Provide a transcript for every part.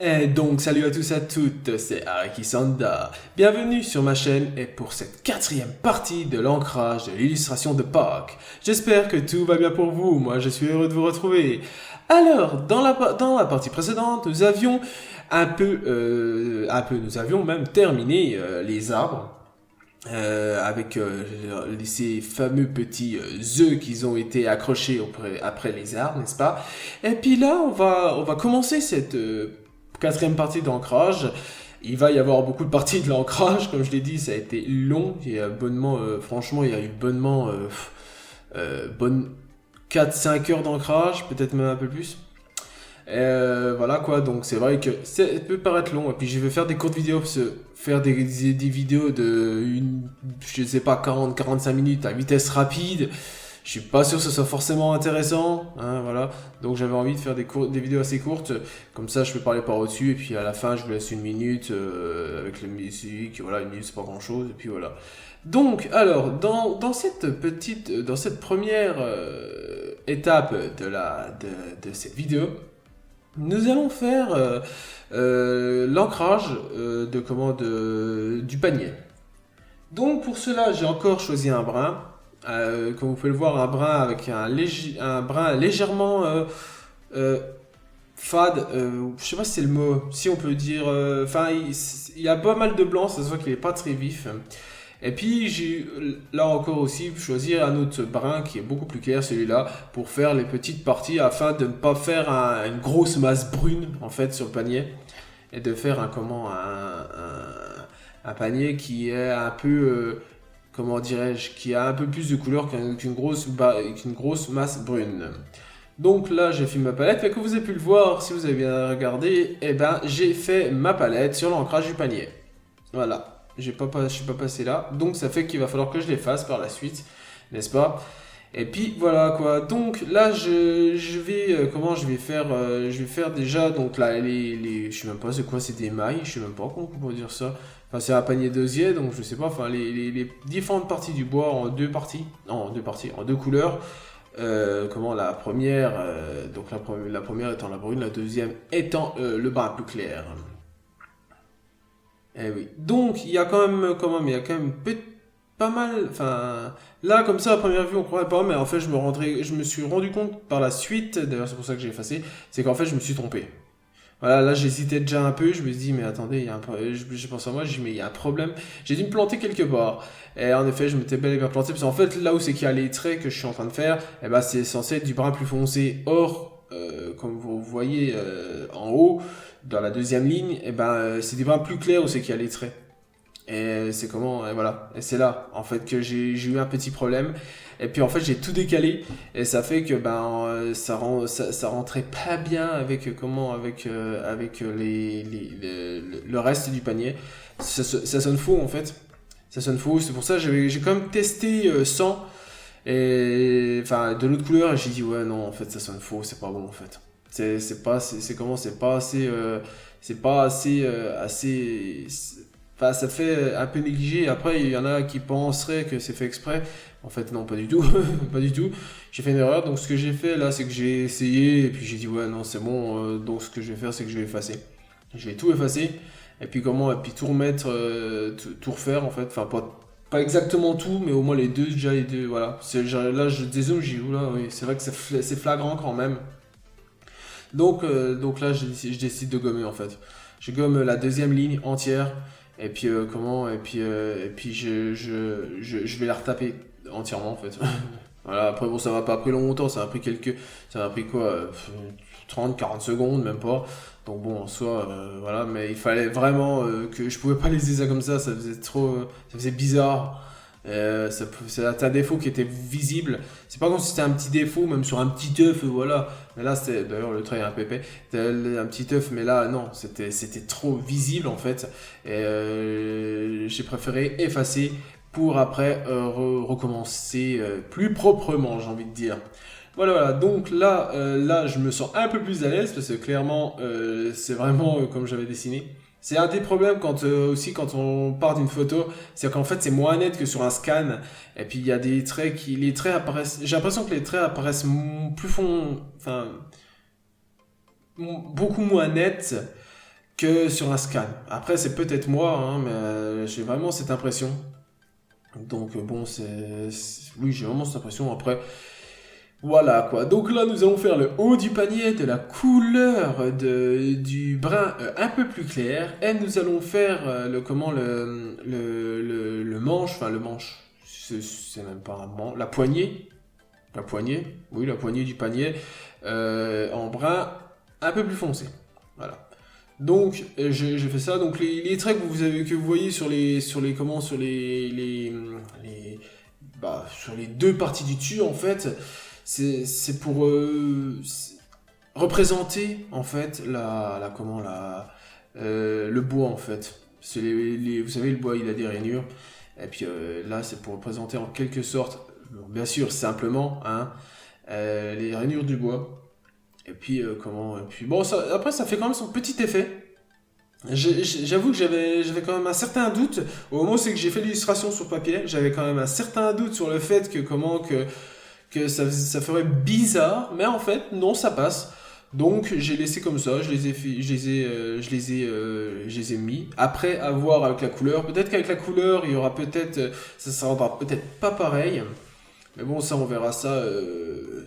Et donc salut à tous et à toutes, c'est Araki Sanda. Bienvenue sur ma chaîne et pour cette quatrième partie de l'ancrage de l'illustration de Pâques. J'espère que tout va bien pour vous, moi je suis heureux de vous retrouver. Alors, dans la partie précédente, nous avions nous avions même terminé les arbres. Avec ces fameux petits œufs qui ont été accrochés après les arbres, n'est-ce pas? Et puis là, on va commencer cette quatrième partie d'ancrage. Il va y avoir beaucoup de parties de l'ancrage, comme je l'ai dit, ça a été long. Il y a bonnement, franchement, il y a eu bonnement bonne 4-5 heures d'ancrage, peut-être même un peu plus. Voilà quoi, donc c'est vrai que ça peut paraître long. Et puis je vais faire des courtes vidéos, faire des vidéos de je sais pas, 40-45 minutes à vitesse rapide. Je suis pas sûr que ce soit forcément intéressant, hein, voilà. Donc j'avais envie de faire des vidéos assez courtes, comme ça je peux parler par au-dessus, et puis à la fin je vous laisse une minute avec la musique, voilà, une minute c'est pas grand chose, et puis voilà. Donc, alors, dans cette première étape de cette vidéo, nous allons faire l'ancrage du panier. Donc pour cela, j'ai encore choisi un brin. Comme vous pouvez le voir, un brin avec un brin légèrement fade. Je sais pas si c'est le mot, si on peut dire. Enfin, il y a pas mal de blanc, ça se voit qu'il est pas très vif. Et puis j'ai là encore aussi choisi un autre brin qui est beaucoup plus clair, celui-là, pour faire les petites parties afin de ne pas faire une grosse masse brune en fait sur le panier et de faire un panier qui est un peu, comment dirais-je, qui a un peu plus de couleur qu'une grosse masse brune. Donc là j'ai fait ma palette, et comme vous avez pu le voir, si vous avez bien regardé, eh ben, j'ai fait ma palette sur l'ancrage du panier. Voilà. Je suis pas passé là, donc ça fait qu'il va falloir que je les fasse par la suite, n'est-ce pas? Et puis voilà quoi. Donc là je vais je vais faire déjà donc là je sais même pas c'est quoi, c'est des mailles, je sais même pas comment on peut dire ça. Enfin c'est un panier d'osier, donc je sais pas, enfin les différentes parties du bois en deux parties, non en deux couleurs. La première donc la première étant la brune, la deuxième étant le brun plus clair. Eh oui. Donc, il y a il y a quand même pas mal, enfin, là, comme ça, à première vue, on croirait pas, mais en fait, je me suis rendu compte par la suite, d'ailleurs, c'est pour ça que j'ai effacé, c'est qu'en fait, je me suis trompé. Voilà, là, j'hésitais déjà un peu, je me suis dit, mais attendez, je pense à moi, je dis, mais il y a un problème, j'ai dû me planter quelque part. Et en effet, je m'étais bel et bien planté, parce qu'en fait, là où c'est qu'il y a les traits que je suis en train de faire, eh ben, c'est censé être du brun plus foncé. Or, comme vous voyez en haut, dans la deuxième ligne, eh ben, c'est du brun plus clair où c'est qu'il y a les traits. Et c'est comment, et voilà. Et c'est là, en fait, que j'ai eu un petit problème. Et puis, en fait, j'ai tout décalé. Et ça fait que, ça rentrait pas bien avec, le reste du panier. Ça sonne faux, en fait. Ça sonne faux. C'est pour ça que j'ai quand même testé sans. Et, enfin, de l'autre couleur. Et j'ai dit, ouais, non, en fait, ça sonne faux. C'est pas bon, en fait. C'est pas assez. Enfin, ça fait un peu négligé. Après, il y en a qui penseraient que c'est fait exprès. En fait, non, pas du tout. Pas du tout. J'ai fait une erreur. Donc, ce que j'ai fait là, c'est que j'ai essayé. Et puis, j'ai dit, ouais, non, c'est bon. Donc, ce que je vais faire, c'est que je vais effacer. Je vais tout effacer. Et puis, et puis tout remettre, tout refaire, en fait. Enfin, pas exactement tout, mais au moins déjà les deux. Voilà. Là, je dézoome, j'ai dit, oula, oui, c'est vrai que c'est flagrant quand même. Donc là, je décide de gommer, en fait. Je gomme la deuxième ligne entière. Et puis je vais la retaper entièrement en fait. Voilà, après bon ça m'a pas pris longtemps, ça m'a pris quoi 30-40 secondes même pas. Donc bon en soi voilà, mais il fallait vraiment que je pouvais pas laisser ça comme ça faisait ça faisait bizarre. C'est un défaut qui était visible. C'est pas comme si c'était un petit défaut, même sur un petit œuf, voilà. Mais là, c'était d'ailleurs le trait est un pépé. C'était un petit œuf, mais là, non, c'était trop visible en fait. Et j'ai préféré effacer pour après recommencer plus proprement, j'ai envie de dire. Voilà. Donc là, je me sens un peu plus à l'aise parce que clairement, c'est vraiment comme j'avais dessiné. C'est un des problèmes aussi quand on part d'une photo, c'est qu'en fait c'est moins net que sur un scan. Et puis il y a des traits les traits apparaissent. J'ai l'impression que les traits apparaissent beaucoup moins nets que sur un scan. Après, c'est peut-être moi, hein, mais j'ai vraiment cette impression. Donc bon, oui, j'ai vraiment cette impression. Après, voilà quoi. Donc là, nous allons faire le haut du panier de la couleur du brun un peu plus clair. Et nous allons faire le manche, enfin le manche, c'est même pas un manche, la poignée, oui, la poignée du panier en brun un peu plus foncé. Voilà. Donc, je fais ça. Donc, les traits que vous voyez sur les deux parties du dessus, en fait, c'est pour représenter, en fait, le bois, en fait. Vous savez, le bois, il a des rainures. Et puis là, c'est pour représenter en quelque sorte, bon, bien sûr, simplement, hein, les rainures du bois. Et puis, bon, après, ça fait quand même son petit effet. J'avoue que j'avais quand même un certain doute au moment où c'est que j'ai fait l'illustration sur papier. J'avais quand même un certain doute sur le fait que ça ferait bizarre, mais en fait, non, ça passe. Donc, j'ai laissé comme ça, je les ai mis. Après, à voir avec la couleur. Peut-être qu'avec la couleur, il y aura ça sera peut-être pas pareil. Mais bon, ça, on verra ça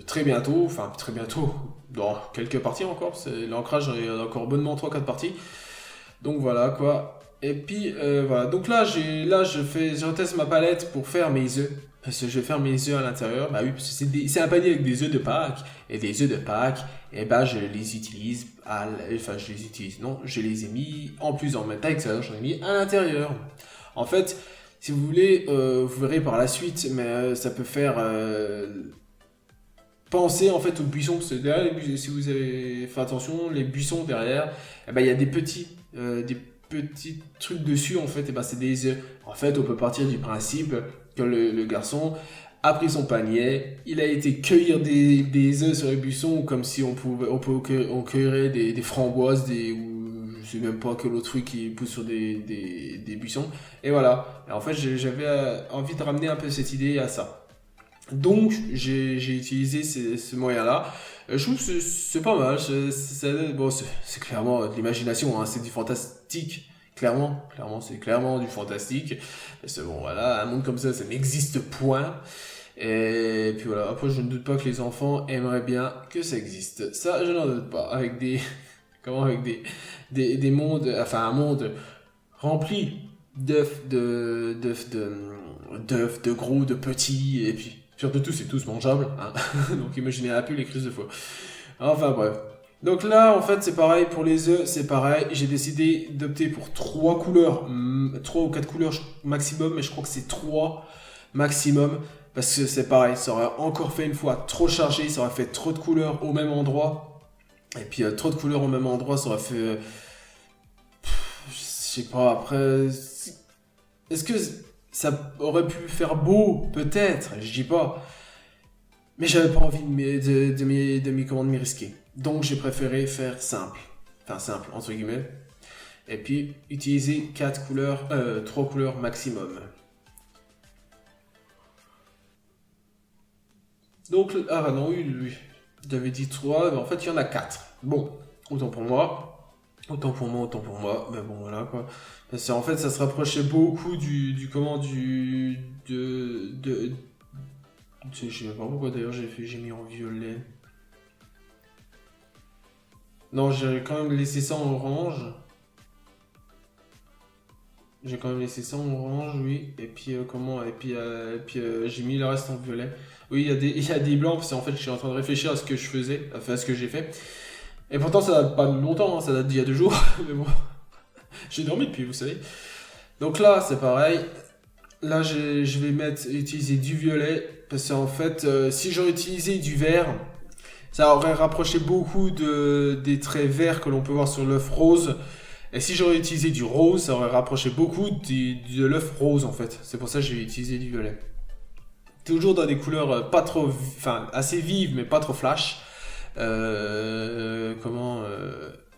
très bientôt. Enfin, très bientôt, dans quelques parties encore. L'ancrage, il y en a encore bonnement 3-4 parties. Donc voilà quoi. Et puis voilà. Donc là, je reteste ma palette pour faire mes œufs. Parce que je vais faire mes œufs à l'intérieur. Bah oui, parce que c'est un panier avec des œufs de Pâques. Et des œufs de Pâques, et bah je les utilise. Non, je les ai mis en plus en même temps que ça, j'en ai mis à l'intérieur. En fait, si vous voulez, vous verrez par la suite, mais ça peut faire penser en fait aux buissons. Parce que derrière, si vous avez fait attention, les buissons derrière, eh ben, il y a des petits trucs dessus en fait, et ben, c'est des œufs. En fait, on peut partir du principe que le garçon a pris son panier, il a été cueillir des œufs sur les buissons, comme si on cueillerait des framboises, ou je sais même pas quel autre truc qui pousse sur des buissons. Et voilà. Et en fait, j'avais envie de ramener un peu cette idée à ça. Donc, j'ai utilisé ce moyen-là. Je trouve que c'est pas mal. Bon, c'est clairement de l'imagination, hein, c'est du fantastique. Clairement, c'est clairement du fantastique. C'est bon, voilà, un monde comme ça n'existe point. Et puis voilà, après, je ne doute pas que les enfants aimeraient bien que ça existe. Ça, je n'en doute pas. Avec des mondes, enfin, un monde rempli d'œufs, de gros, de petits, et puis surtout c'est tous mangeables, hein. Donc imaginez un peu les crises de foie. Enfin bref. Donc là en fait c'est pareil pour les œufs, c'est pareil, j'ai décidé d'opter pour 3 couleurs, 3 ou 4 couleurs maximum, mais je crois que c'est 3 maximum, parce que c'est pareil, ça aurait encore fait une fois trop chargé, ça aurait fait trop de couleurs au même endroit, et puis trop de couleurs au même endroit, ça aurait fait... je sais pas, après... Est-ce que ça aurait pu faire beau? Peut-être, je dis pas. Mais j'avais pas envie de m'y risquer. Donc j'ai préféré faire simple. Enfin simple, entre guillemets. Et puis utiliser 3 couleurs maximum. Donc, ah non, oui. J'avais dit 3, mais en fait il y en a 4. Bon, autant pour moi. Mais bon, voilà quoi. Parce que, en fait, ça se rapprochait beaucoup je sais pas pourquoi d'ailleurs j'ai mis en violet. Non, j'ai quand même laissé ça en orange. Oui. Et puis, j'ai mis le reste en violet. Oui, il y a des blancs, parce qu'en fait, je suis en train de réfléchir à ce que je faisais, enfin, à ce que j'ai fait. Et pourtant, ça date pas de longtemps, hein, ça date d'il y a 2 jours. Mais bon, j'ai dormi depuis, vous savez. Donc là, c'est pareil. Là, je vais utiliser du violet. Parce qu'en fait, si j'aurais utilisé du vert, ça aurait rapproché beaucoup des traits verts que l'on peut voir sur l'œuf rose. Et si j'aurais utilisé du rose, ça aurait rapproché beaucoup de l'œuf rose, en fait. C'est pour ça que j'ai utilisé du violet. Toujours dans des couleurs pas trop... Enfin, assez vives, mais pas trop flash.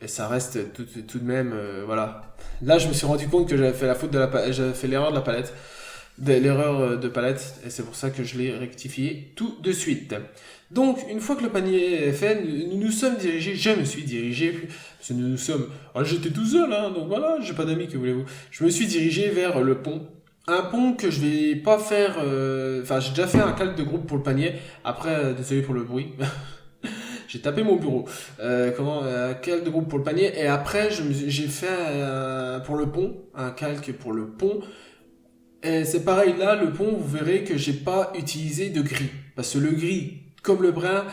Et ça reste tout de même voilà. Là je me suis rendu compte que j'avais fait l'erreur de la palette, l'erreur de palette, et c'est pour ça que je l'ai rectifié tout de suite. Donc, une fois que le panier est fait, nous nous sommes dirigés, je me suis dirigé, parce que nous sommes, j'étais tout seul, hein, donc voilà, j'ai pas d'amis, que voulez-vous. Je me suis dirigé vers le pont. Un pont que je vais pas faire, j'ai déjà fait un calque de groupe pour le panier, après, désolé pour le bruit. J'ai tapé mon bureau. Calque de groupe pour le panier. Et après, j'ai fait pour le pont, un calque pour le pont. Et c'est pareil là, le pont, vous verrez que j'ai pas utilisé de gris. Parce que le gris, comme le brun,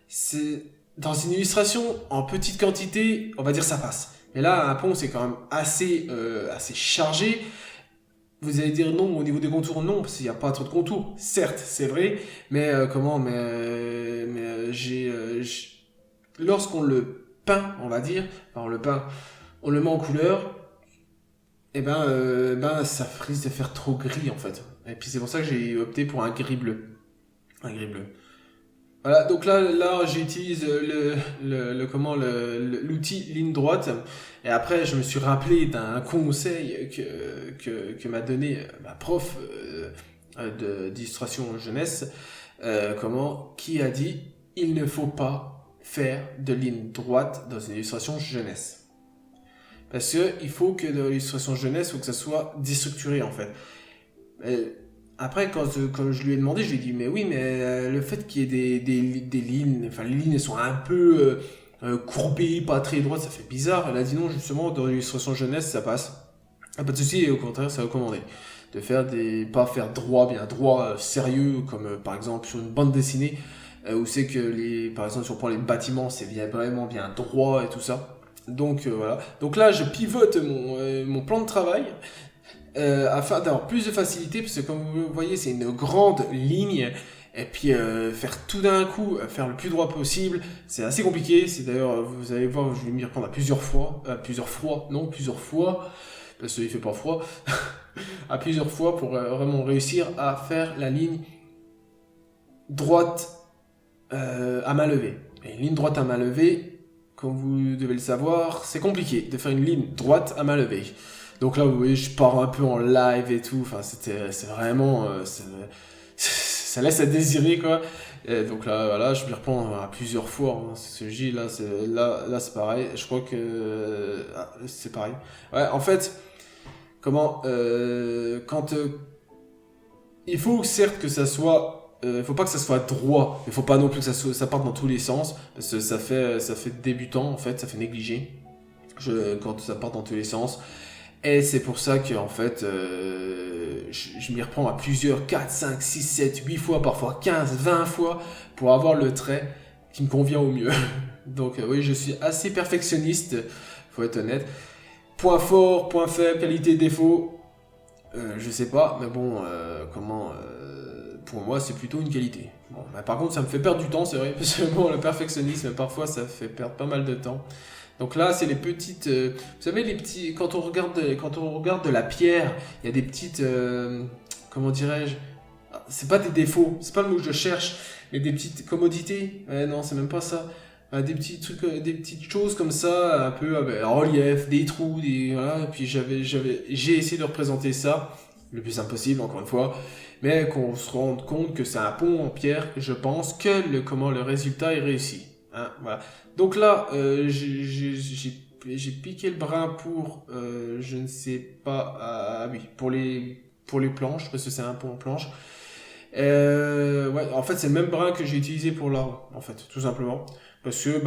c'est dans une illustration en petite quantité, on va dire ça passe. Mais là, un pont, c'est quand même assez chargé. Vous allez dire non au niveau des contours, non, parce qu'il n'y a pas trop de contours. Certes, c'est vrai, mais lorsqu'on le peint, on va dire, enfin, on le met en couleur, et ça risque de faire trop gris en fait. Et puis c'est pour ça que j'ai opté pour un gris bleu. Un gris bleu. Voilà, donc là j'utilise l'outil ligne droite. Et après, je me suis rappelé d'un conseil que m'a donné ma prof d'illustration jeunesse, qui a dit il ne faut pas faire de ligne droite dans une illustration jeunesse. Parce que il faut que dans l'illustration jeunesse, il faut que ça soit déstructuré en fait. Après, quand je lui ai demandé, je lui ai dit, mais oui, mais le fait qu'il y ait des lignes, enfin les lignes elles sont un peu courbées, pas très droites, ça fait bizarre. Elle a dit non, justement, dans l'illustration jeunesse, ça passe. Pas de souci, et au contraire, c'est recommandé. De faire pas faire bien droit, sérieux, comme par exemple sur une bande dessinée, où c'est que par exemple, si on prend les bâtiments, c'est vraiment bien droit et tout ça. Donc voilà. Donc là, je pivote mon plan de travail. Afin d'avoir plus de facilité, parce que comme vous le voyez, c'est une grande ligne, et puis faire tout d'un coup, faire le plus droit possible, c'est assez compliqué. C'est d'ailleurs, vous allez voir, je vais m'y reprendre à plusieurs fois, parce qu'il fait pas froid, à plusieurs fois pour vraiment réussir à faire la ligne droite à main levée. Et une ligne droite à main levée, comme vous devez le savoir, c'est compliqué de faire une ligne droite à main levée. Donc là, vous voyez, je pars un peu en live et tout. Enfin, c'est vraiment, ça laisse à désirer, quoi. Et donc là, voilà, je m'y reprends à plusieurs fois. Hein. Ce J, là, c'est pareil. Je crois que c'est pareil. Ouais, en fait, il faut certes que ça soit, faut pas que ça soit droit, mais faut pas non plus que ça parte dans tous les sens, parce que ça fait débutant en fait, ça fait négligé. Quand ça part dans tous les sens. Et c'est pour ça que, en fait, je m'y reprends à plusieurs, 4, 5, 6, 7, 8 fois, parfois 15, 20 fois, pour avoir le trait qui me convient au mieux. Donc oui, je suis assez perfectionniste, faut être honnête. Point fort, point faible, qualité, défaut, je sais pas, mais bon, pour moi, c'est plutôt une qualité. Bon, mais par contre, ça me fait perdre du temps, c'est vrai, parce que bon, le perfectionnisme, parfois, ça fait perdre pas mal de temps. Donc là, c'est les petites, vous savez, les petits, quand on regarde de la pierre, il y a des petites, comment dirais-je, c'est pas des défauts, c'est pas le mot que je cherche, mais des petites commodités. Ouais, non, c'est même pas ça. Des petits trucs, des petites choses comme ça, un peu avec un relief, des trous, voilà. Et puis j'ai essayé de représenter ça le plus simple possible, encore une fois, mais qu'on se rende compte que c'est un pont en pierre. Je pense que le résultat est réussi. Hein, voilà. Donc là, j'ai piqué le brin pour, je ne sais pas, oui, pour les planches, parce que c'est un pont en planche. Ouais, en fait, c'est le même brin que j'ai utilisé pour l'arbre, en fait, tout simplement. Parce que,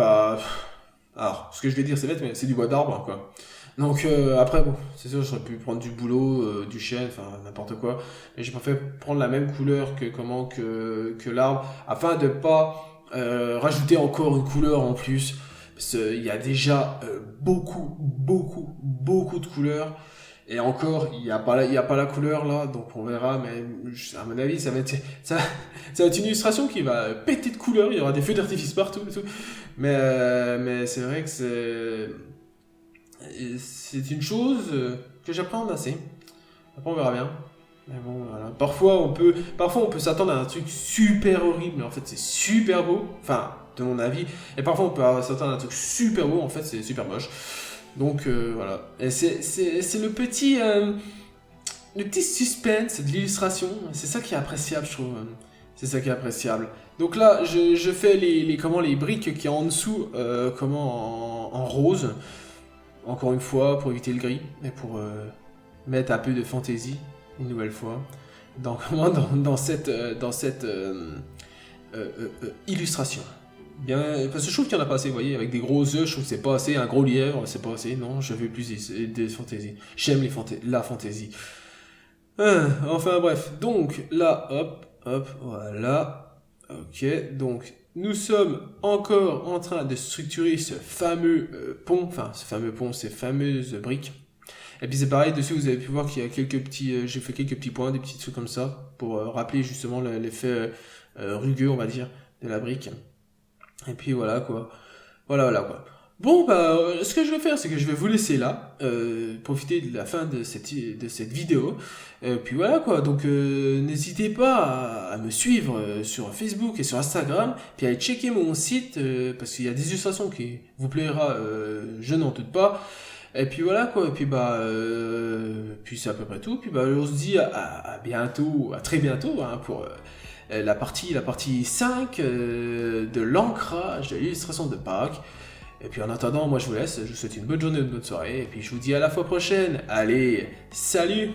alors, ce que je vais dire, c'est bête, mais c'est du bois d'arbre, quoi. Donc, après, bon, c'est sûr, j'aurais pu prendre du bouleau, du chêne, enfin, n'importe quoi. Mais j'ai préféré prendre la même couleur que l'arbre, afin de pas rajouter encore une couleur en plus, parce qu'il y a déjà beaucoup de couleurs, et encore il y a pas la couleur là, donc on verra, mais à mon avis ça va être une illustration qui va péter de couleurs, il y aura des feux d'artifice partout et tout. Mais c'est vrai que c'est une chose que j'apprends assez. Après on verra bien. Mais bon, voilà. Parfois on peut s'attendre à un truc super horrible, mais en fait c'est super beau. Enfin, de mon avis. Et parfois on peut s'attendre à un truc super beau, en fait c'est super moche. Donc voilà. Et c'est le petit, le petit suspense de l'illustration, c'est ça qui est appréciable, je trouve. C'est ça qui est appréciable. Donc là, je fais les briques qui est en dessous, en rose. Encore une fois, pour éviter le gris, et pour mettre un peu de fantaisie, une nouvelle fois, dans cette illustration. Bien, parce que je trouve qu'il y en a pas assez, vous voyez, avec des gros œufs, je trouve que c'est pas assez, un gros lièvre, c'est pas assez, non, je veux plus de fantaisie. J'aime la fantaisie. Enfin bref, donc là, hop, voilà. Ok, donc nous sommes encore en train de structurer ce fameux pont, ces fameuses briques. Et puis c'est pareil, dessus vous avez pu voir qu'il y a quelques petits, j'ai fait quelques petits points, des petits trucs comme ça, pour rappeler justement l'effet rugueux, on va dire, de la brique. Et puis voilà quoi. Voilà quoi. Bon, bah, ce que je vais faire, c'est que je vais vous laisser là, profiter de la fin de cette vidéo. Puis voilà quoi, donc n'hésitez pas à me suivre sur Facebook et sur Instagram, puis à aller checker mon site, parce qu'il y a des illustrations qui vous plaira, je n'en doute pas. Et puis voilà quoi, et puis bah, puis c'est à peu près tout. Puis bah, on se dit à bientôt, à très bientôt, hein, pour la partie 5 de l'ancrage de l'illustration de Pâques. Et puis en attendant, moi je vous laisse, je vous souhaite une bonne journée, une bonne soirée, et puis je vous dis à la fois prochaine. Allez, salut!